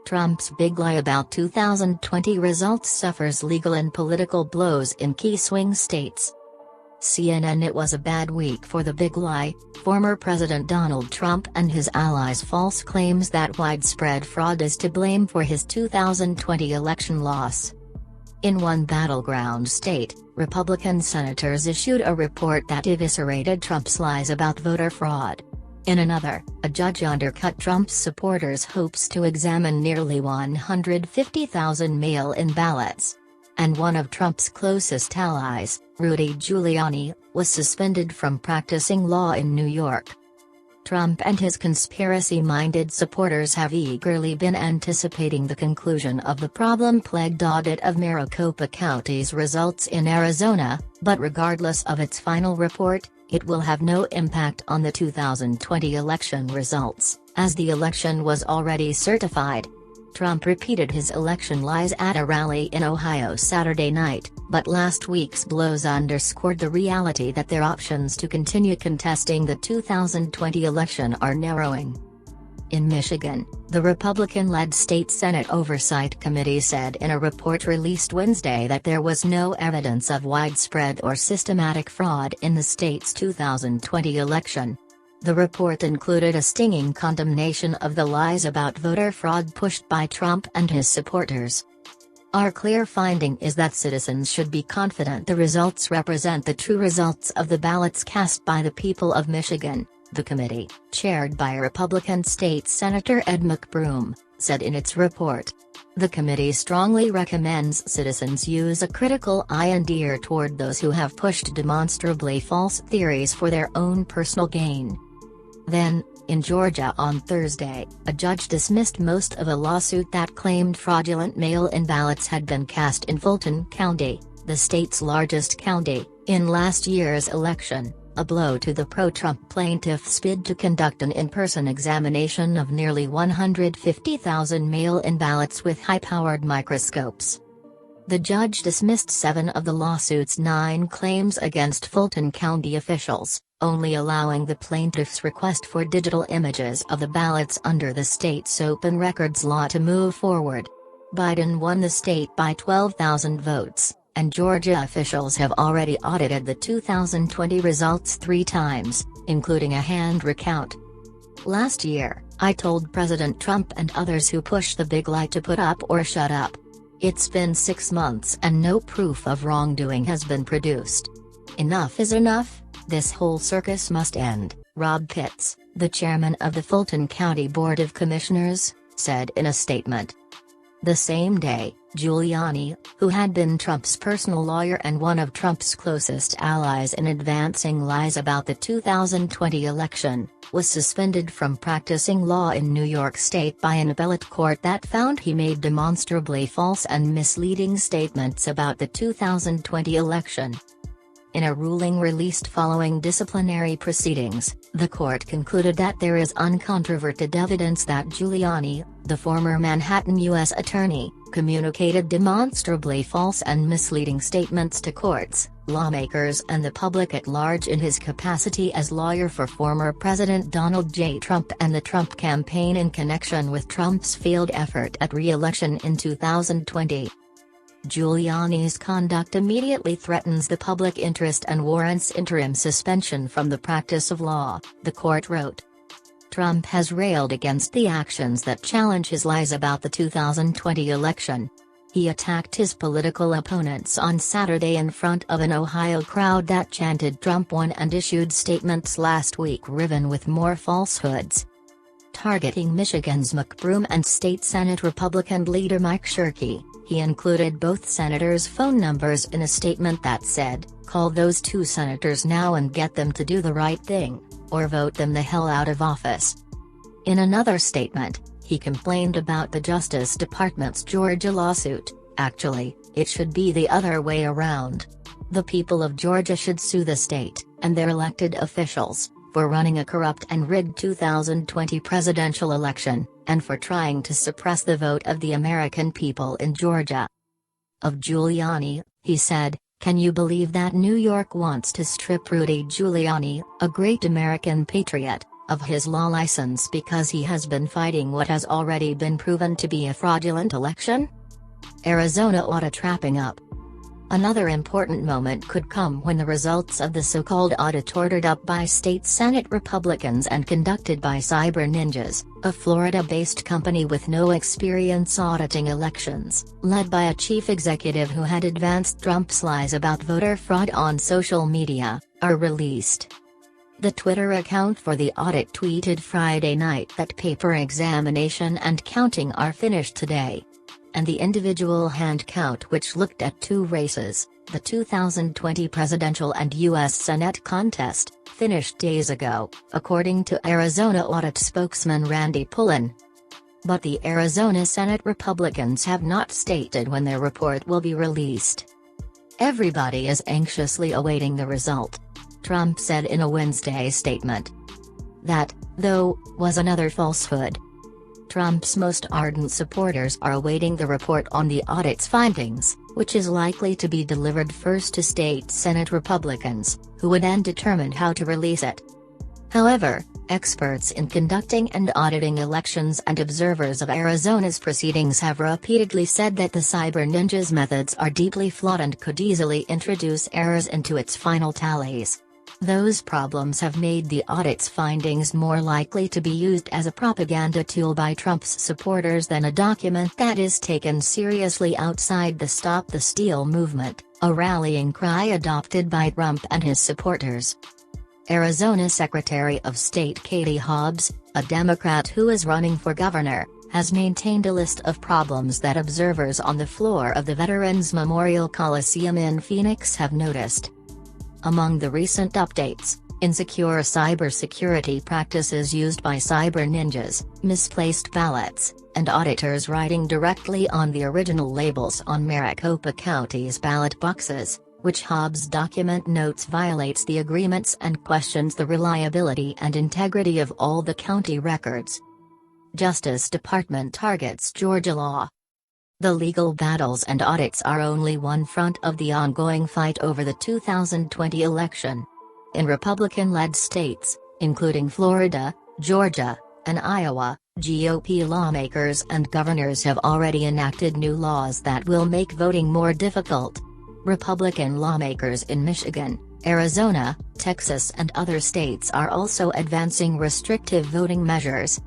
Trump's big lie about 2020 results suffers legal and political blows in key swing states. CNN. It was a bad week for the big lie, former President Donald Trump and his allies' false claims that widespread fraud is to blame for his 2020 election loss. In one battleground state, Republican senators issued a report that eviscerated Trump's lies about voter fraud. In another, a judge undercut Trump's supporters' hopes to examine nearly 150,000 mail-in ballots. And one of Trump's closest allies, Rudy Giuliani, was suspended from practicing law in New York. Trump and his conspiracy-minded supporters have eagerly been anticipating the conclusion of the problem-plagued audit of Maricopa County's results in Arizona, but regardless of its final report, it will have no impact on the 2020 election results, as the election was already certified. Trump repeated his election lies at a rally in Ohio Saturday night, but last week's blows underscored the reality that their options to continue contesting the 2020 election are narrowing. In Michigan, the Republican-led State Senate Oversight Committee said in a report released Wednesday that there was no evidence of widespread or systematic fraud in the state's 2020 election. The report included a stinging condemnation of the lies about voter fraud pushed by Trump and his supporters. Our clear finding is that citizens should be confident the results represent the true results of the ballots cast by the people of Michigan, the committee, chaired by Republican State Senator Ed McBroom, said in its report. The committee strongly recommends citizens use a critical eye and ear toward those who have pushed demonstrably false theories for their own personal gain. Then, in Georgia on Thursday, a judge dismissed most of a lawsuit that claimed fraudulent mail-in ballots had been cast in Fulton County, the state's largest county, in last year's election, a blow to the pro-Trump plaintiff's bid to conduct an in-person examination of nearly 150,000 mail-in ballots with high-powered microscopes. The judge dismissed 7 of the lawsuit's 9 claims against Fulton County officials, only allowing the plaintiff's request for digital images of the ballots under the state's open records law to move forward. Biden won the state by 12,000 votes, and Georgia officials have already audited the 2020 results 3 times, including a hand recount. Last year, I told President Trump and others who push the big lie to put up or shut up. It's been 6 months and no proof of wrongdoing has been produced. Enough is enough, this whole circus must end, Rob Pitts, the chairman of the Fulton County Board of Commissioners, said in a statement. The same day, Giuliani, who had been Trump's personal lawyer and one of Trump's closest allies in advancing lies about the 2020 election, was suspended from practicing law in New York State by an appellate court that found he made demonstrably false and misleading statements about the 2020 election. In a ruling released following disciplinary proceedings, the court concluded that there is uncontroverted evidence that Giuliani, the former Manhattan U.S. attorney, communicated demonstrably false and misleading statements to courts, lawmakers and the public at large in his capacity as lawyer for former President Donald J. Trump and the Trump campaign in connection with Trump's failed effort at re-election in 2020. Giuliani's conduct immediately threatens the public interest and warrants interim suspension from the practice of law, the court wrote. Trump has railed against the actions that challenge his lies about the 2020 election. He attacked his political opponents on Saturday in front of an Ohio crowd that chanted Trump won and issued statements last week riven with more falsehoods. Targeting Michigan's McBroom and State Senate Republican leader Mike Shirkey, he included both senators' phone numbers in a statement that said, "Call those 2 senators now and get them to do the right thing, or vote them the hell out of office." In another statement, he complained about the Justice Department's Georgia lawsuit. "Actually, it should be the other way around. The people of Georgia should sue the state, and their elected officials, for running a corrupt and rigged 2020 presidential election, and for trying to suppress the vote of the American people in Georgia." Of Giuliani, he said, "Can you believe that New York wants to strip Rudy Giuliani, a great American patriot, of his law license because he has been fighting what has already been proven to be a fraudulent election? Arizona audit wrapping up. Another important moment could come when the results of the so-called audit ordered up by state Senate Republicans and conducted by Cyber Ninjas, a Florida-based company with no experience auditing elections, led by a chief executive who had advanced Trump's lies about voter fraud on social media, are released. The Twitter account for the audit tweeted Friday night that paper examination and counting are finished today. And the individual hand count, which looked at two races, the 2020 presidential and U.S. Senate contest, finished days ago, according to Arizona audit spokesman Randy Pullen. But the Arizona Senate Republicans have not stated when their report will be released. Everybody is anxiously awaiting the result, Trump said in a Wednesday statement. That, though, was another falsehood. Trump's most ardent supporters are awaiting the report on the audit's findings, which is likely to be delivered first to state Senate Republicans, who would then determine how to release it. However, experts in conducting and auditing elections and observers of Arizona's proceedings have repeatedly said that the Cyber Ninjas' methods are deeply flawed and could easily introduce errors into its final tallies. Those problems have made the audit's findings more likely to be used as a propaganda tool by Trump's supporters than a document that is taken seriously outside the Stop the Steal movement, a rallying cry adopted by Trump and his supporters. Arizona Secretary of State Katie Hobbs, a Democrat who is running for governor, has maintained a list of problems that observers on the floor of the Veterans Memorial Coliseum in Phoenix have noticed. Among the recent updates, insecure cybersecurity practices used by cyber ninjas, misplaced ballots, and auditors writing directly on the original labels on Maricopa County's ballot boxes, which Hobbs' document notes violates the agreements and questions the reliability and integrity of all the county records. Justice Department targets Georgia law. The legal battles and audits are only one front of the ongoing fight over the 2020 election. In Republican-led states, including Florida, Georgia, and Iowa, GOP lawmakers and governors have already enacted new laws that will make voting more difficult. Republican lawmakers in Michigan, Arizona, Texas and other states are also advancing restrictive voting measures.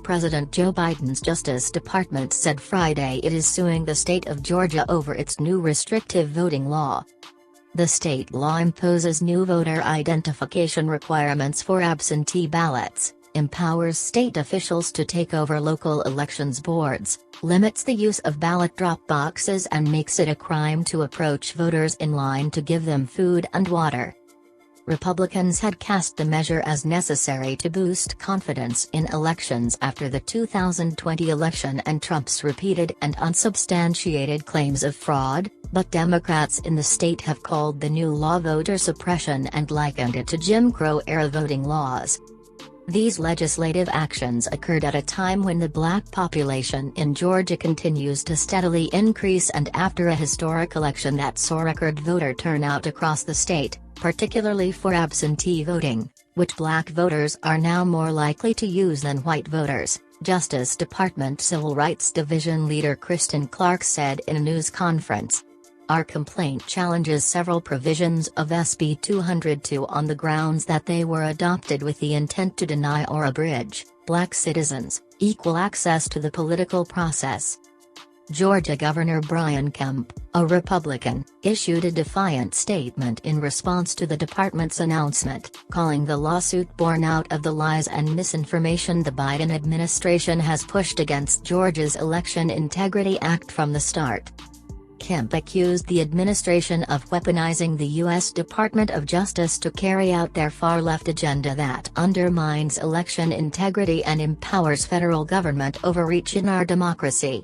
President Joe Biden's Justice Department said Friday it is suing the state of Georgia over its new restrictive voting law. The state law imposes new voter identification requirements for absentee ballots, empowers state officials to take over local elections boards, limits the use of ballot drop boxes and makes it a crime to approach voters in line to give them food and water. Republicans had cast the measure as necessary to boost confidence in elections after the 2020 election and Trump's repeated and unsubstantiated claims of fraud, but Democrats in the state have called the new law voter suppression and likened it to Jim Crow-era voting laws. These legislative actions occurred at a time when the black population in Georgia continues to steadily increase and after a historic election that saw record voter turnout across the state, particularly for absentee voting, which black voters are now more likely to use than white voters, Justice Department Civil Rights Division leader Kristen Clarke said in a news conference. Our complaint challenges several provisions of SB 202 on the grounds that they were adopted with the intent to deny or abridge black citizens equal access to the political process. Georgia Governor Brian Kemp, a Republican, issued a defiant statement in response to the department's announcement, calling the lawsuit born out of the lies and misinformation the Biden administration has pushed against Georgia's Election Integrity Act from the start. Kemp accused the administration of weaponizing the U.S. Department of Justice to carry out their far-left agenda that undermines election integrity and empowers federal government overreach in our democracy.